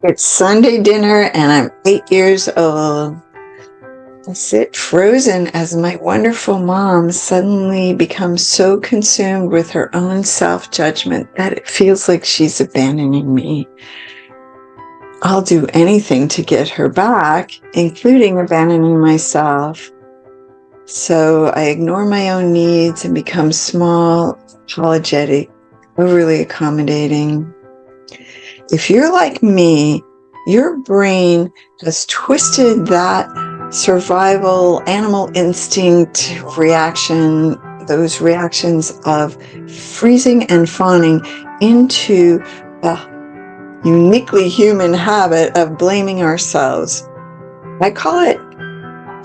It's Sunday dinner and I'm 8 years old. I sit frozen as my wonderful mom suddenly becomes so consumed with her own self-judgment that it feels like she's abandoning me. I'll do anything to get her back, including abandoning myself. So I ignore my own needs and become small, apologetic, overly accommodating. If you're like me, your brain has twisted that survival animal instinct reaction, those reactions of freezing and fawning, into the uniquely human habit of blaming ourselves. I call it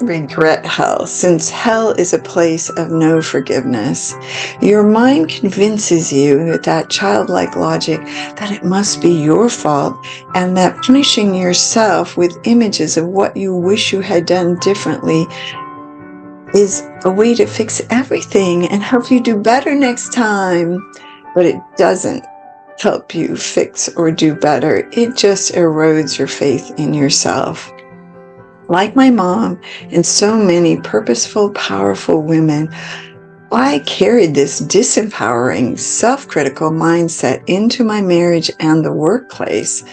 regret hell, since hell is a place of no forgiveness. Your mind convinces you with that childlike logic that it must be your fault, and that punishing yourself with images of what you wish you had done differently is a way to fix everything and help you do better next time. But it doesn't help you fix or do better. It just erodes your faith in yourself. Like my mom and so many purposeful, powerful women, I carried this disempowering, self-critical mindset into my marriage and the workplace.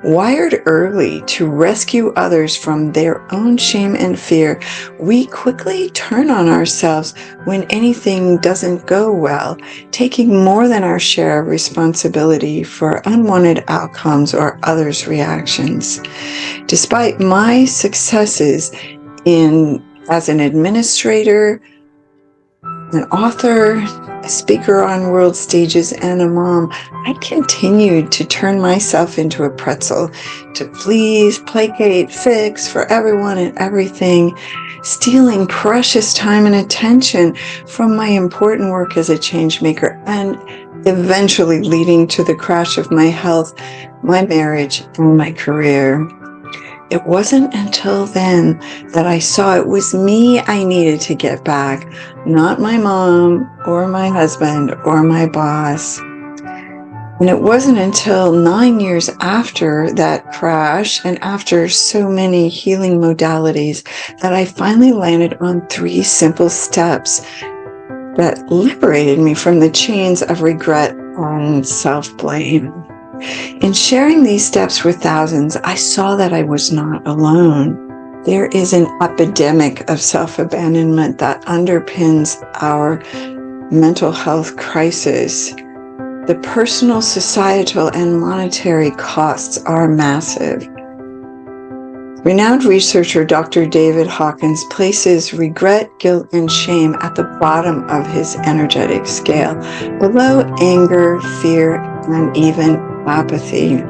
Wired early to rescue others from their own shame and fear, we quickly turn on ourselves when anything doesn't go well, taking more than our share of responsibility for unwanted outcomes or others' reactions. Despite my successes as an administrator, an author, a speaker on world stages, and a mom, I continued to turn myself into a pretzel to please, placate, fix for everyone and everything, stealing precious time and attention from my important work as a change maker, and eventually leading to the crash of my health, my marriage, and my career. It wasn't until then that I saw it was me I needed to get back, not my mom or my husband or my boss. And it wasn't until 9 years after that crash and after so many healing modalities that I finally landed on 3 simple steps that liberated me from the chains of regret and self-blame. In sharing these steps with thousands, I saw that I was not alone. There is an epidemic of self-abandonment that underpins our mental health crisis. The personal, societal, and monetary costs are massive. Renowned researcher Dr. David Hawkins places regret, guilt, and shame at the bottom of his energetic scale, below anger, fear, and even apathy.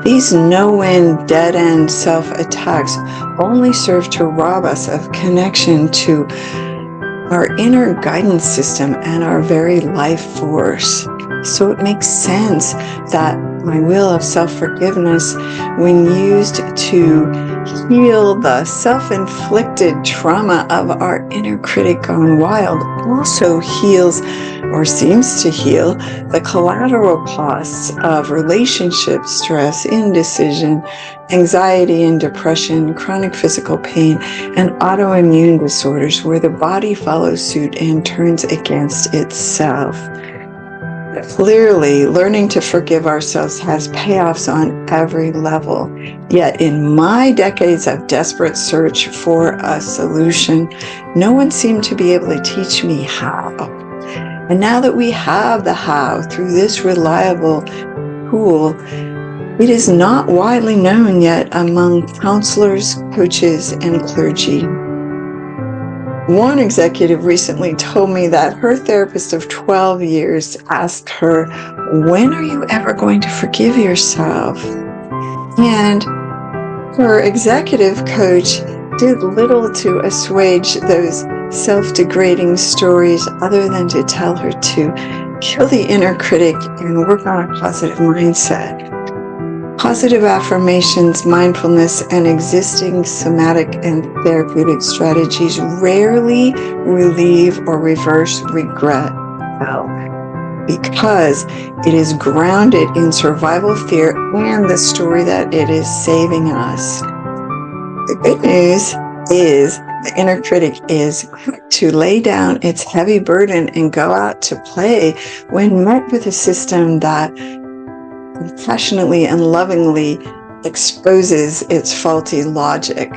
These no-win, dead-end self-attacks only serve to rob us of connection to our inner guidance system and our very life force. So it makes sense that my wheel of self-forgiveness, when used to heal the self-inflicted trauma of our inner critic gone wild, also heals or seems to heal the collateral costs of relationship stress, indecision, anxiety and depression, chronic physical pain, and autoimmune disorders where the body follows suit and turns against itself. Clearly, learning to forgive ourselves has payoffs on every level. Yet in my decades of desperate search for a solution, no one seemed to be able to teach me how. And now that we have the how through this reliable tool, it is not widely known yet among counselors, coaches, and clergy. One executive recently told me that her therapist of 12 years asked her, "When are you ever going to forgive yourself?" And her executive coach did little to assuage those self-degrading stories other than to tell her to kill the inner critic and work on a positive mindset. Positive affirmations, mindfulness, and existing somatic and therapeutic strategies rarely relieve or reverse regret. Well, because it is grounded in survival fear and the story that it is saving us. The good news is the inner critic is quick to lay down its heavy burden and go out to play when met with a system that compassionately and lovingly exposes its faulty logic.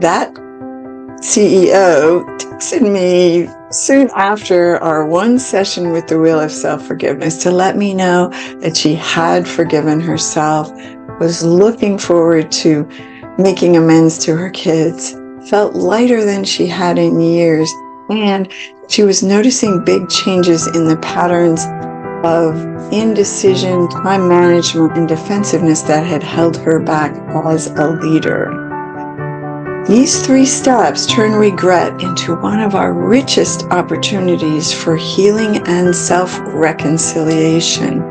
That CEO texted me soon after our one session with the Wheel of Self-Forgiveness to let me know that she had forgiven herself, was looking forward to making amends to her kids, felt lighter than she had in years, and she was noticing big changes in the patterns of indecision, time management, and defensiveness that had held her back as a leader. These 3 steps turn regret into one of our richest opportunities for healing and self-reconciliation.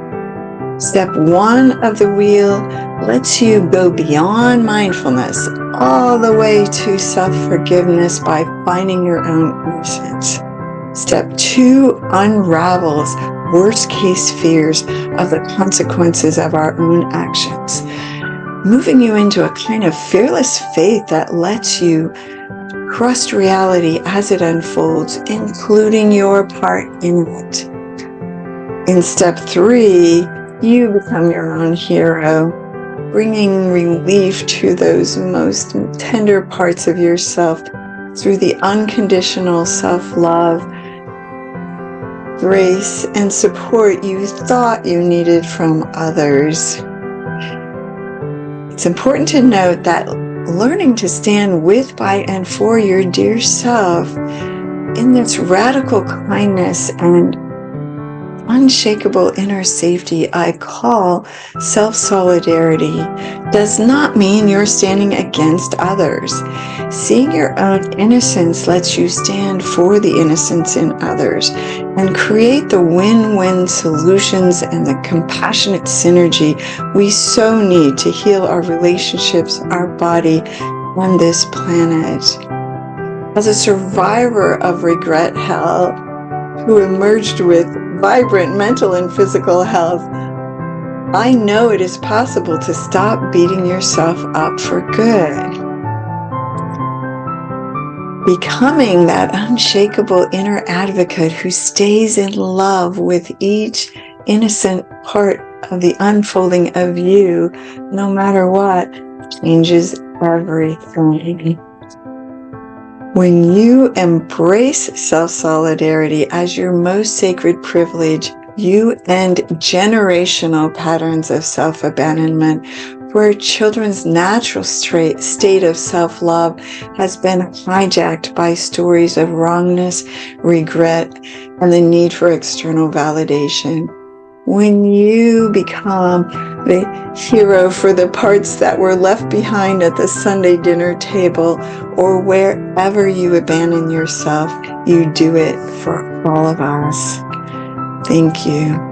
Step 1 of the wheel lets you go beyond mindfulness all the way to self-forgiveness by finding your own innocence. Step 2 unravels worst-case fears of the consequences of our own actions, moving you into a kind of fearless faith that lets you trust reality as it unfolds, including your part in it. In step 3, you become your own hero, bringing relief to those most tender parts of yourself through the unconditional self-love, grace, and support you thought you needed from others. It's important to note that learning to stand with, by, and for your dear self in this radical kindness and unshakable inner safety I call self-solidarity does not mean you're standing against others. Seeing your own innocence lets you stand for the innocence in others and create the win-win solutions and the compassionate synergy we so need to heal our relationships, our body, and this planet. As a survivor of regret hell, who emerged with vibrant mental and physical health, I know it is possible to stop beating yourself up for good. Becoming that unshakable inner advocate who stays in love with each innocent part of the unfolding of you, no matter what, changes everything. When you embrace self-solidarity as your most sacred privilege, you end generational patterns of self-abandonment, where children's natural state of self-love has been hijacked by stories of wrongness, regret, and the need for external validation. When you become the hero for the parts that were left behind at the Sunday dinner table, or wherever you abandon yourself, you do it for all of us. Thank you.